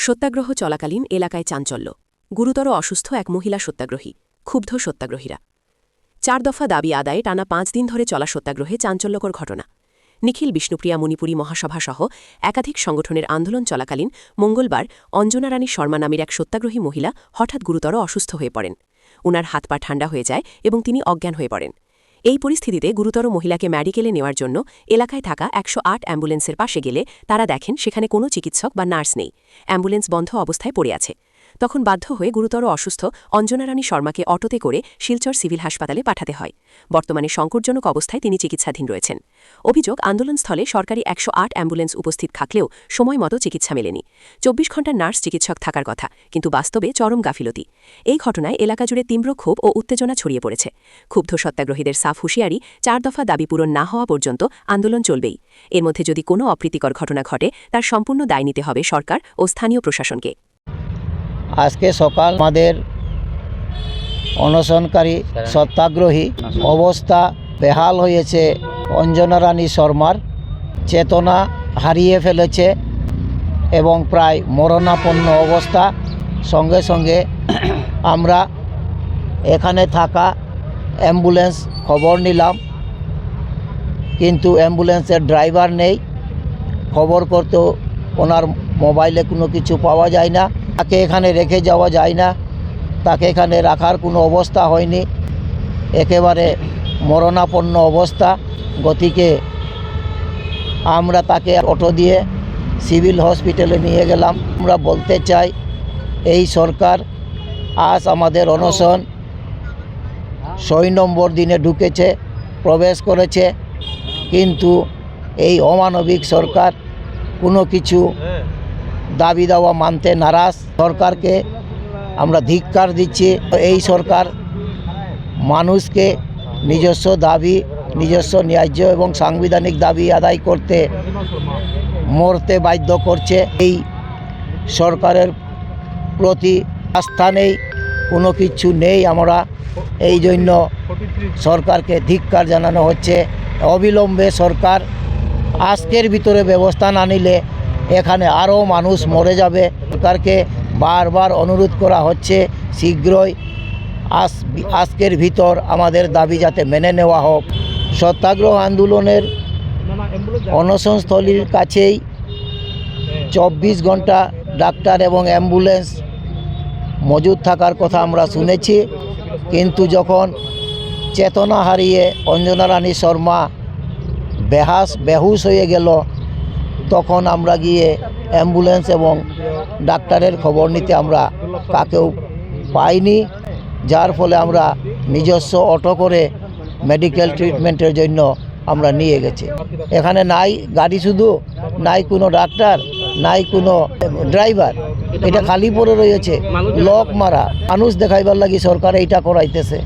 সত্যাগ্রহ চলাকালীন এলাকায় চাঞ্চল্য। গুরুতর অসুস্থ এক মহিলা সত্যাগ্রহী, ক্ষুব্ধ সত্যাগ্রহীরা। 4 দফা দাবি আদায়ে টানা 5 দিন ধরে চলা সত্যাগ্রহে চাঞ্চল্যকর ঘটনা। নিখিল বিষ্ণুপ্রিয়া মণিপুরী মহাসভাসহ একাধিক সংগঠনের আন্দোলন চলাকালীন মঙ্গলবার অঞ্জনা রানী শর্মা নামের এক সত্যাগ্রহী মহিলা হঠাৎ গুরুতর অসুস্থ হয়ে পড়েন। উনার হাত পা ঠান্ডা হয়ে যায় এবং তিনি অজ্ঞান হয়ে পড়েন। এই পরিস্থিতিতে গুরুতর মহিলাকে মেডিকেলে নেওয়ার জন্য এলাকায় থাকা 108 অ্যাম্বুলেন্সের পাশে গেলে তারা দেখেন সেখানে কোনো চিকিৎসক বা নার্স নেই, অ্যাম্বুলেন্স বন্ধ অবস্থায় পড়ে আছে। তখন বাধ্য হয়ে গুরুতর অসুস্থ অঞ্জনা রানী শর্মাকে অটোতে করে শিলচর সিভিল হাসপাতালে পাঠাতে হয়। বর্তমানে সংকটজনক অবস্থায় তিনি চিকিৎসাধীন রয়েছেন। অভিযোগ, আন্দোলনস্থলে সরকারি 108 অ্যাম্বুলেন্স উপস্থিত থাকলেও সময়মতো চিকিৎসা মেলেনি। 24 ঘণ্টা নার্স চিকিৎসক থাকার কথা, কিন্তু বাস্তবে চরম গাফিলতি। এই ঘটনায় এলাকা জুড়ে তীব্র ক্ষোভ ও উত্তেজনা ছড়িয়ে পড়েছে। ক্ষুব্ধ সত্যাগ্রহীদের সাফ হুঁশিয়ারি, 4 দফা দাবি পূরণ না হওয়া পর্যন্ত আন্দোলন চলবেই। এর মধ্যে যদি কোনো অপ্রীতিকর ঘটনা ঘটে তার সম্পূর্ণ দায় নিতে হবে সরকার ও স্থানীয় প্রশাসনকে। আজকে সকাল আমাদের অনশনকারী সত্যাগ্রহী অবস্থা বেহাল হয়েছে। অঞ্জনা রানী শর্মার চেতনা হারিয়ে ফেলেছে এবং প্রায় মরণাপন্ন অবস্থা। সঙ্গে সঙ্গে আমরা এখানে থাকা অ্যাম্বুলেন্স খবর নিলাম, কিন্তু অ্যাম্বুলেন্সের ড্রাইভার নেই। খবর করতেও ওনার মোবাইলে কোনো কিছু পাওয়া যায় না। তাকে এখানে রেখে যাওয়া যায় না, তাকে এখানে রাখার কোনো অবস্থা হয়নি। একেবারে মরণাপন্ন অবস্থা। গতিকে আমরা তাকে অটো দিয়ে সিভিল হসপিটালে নিয়ে গেলাম। আমরা বলতে চাই, এই সরকার আজ আমাদের অনশন 6 নম্বর দিনে ঢুকেছে, প্রবেশ করেছে, কিন্তু এই অমানবিক সরকার কোনো কিছু দাবি দাওয়া মানতে নারাজ। সরকারকে আমরা ধিক্কার দিচ্ছি। এই সরকার মানুষকে নিজস্ব দাবি, নিজস্ব ন্যায্য এবং সাংবিধানিক দাবি আদায় করতে মরতে বাধ্য করছে। এই সরকারের প্রতি আস্থা নেই, কোনো কিছু নেই। আমরা এই জন্য সরকারকে ধিক্কার জানানো হচ্ছে। অবিলম্বে সরকার আজকের ভিতরে ব্যবস্থা না নিলে এখানে আরও মানুষ মরে যাবে। সরকারকে বারবার অনুরোধ করা হচ্ছে শীঘ্রই আজকের ভিতর আমাদের দাবি যাতে মেনে নেওয়া হোক। সত্যাগ্রহ আন্দোলনের অনশনস্থলীর কাছেই 24 ঘন্টা ডাক্তার এবং অ্যাম্বুলেন্স মজুদ থাকার কথা আমরা শুনেছি, কিন্তু যখন চেতনা হারিয়ে অঞ্জনা রানী শর্মা বেহুশ হয়ে গেল, তখন আমরা গিয়ে অ্যাম্বুলেন্স এবং ডাক্তারের খবর নিতে আমরা কাকেও পাইনি, যার ফলে আমরা নিজস্ব অটো করে মেডিকেল ট্রিটমেন্টের জন্য আমরা নিয়ে গেছি। এখানে নাই গাড়ি, শুধু নাই কোনো ডাক্তার, নাই কোনো ড্রাইভার। এটা খালি পড়ে রয়েছে, লক মারা। মানুষ দেখাইবার লাগি সরকার এইটা করাইতেছে।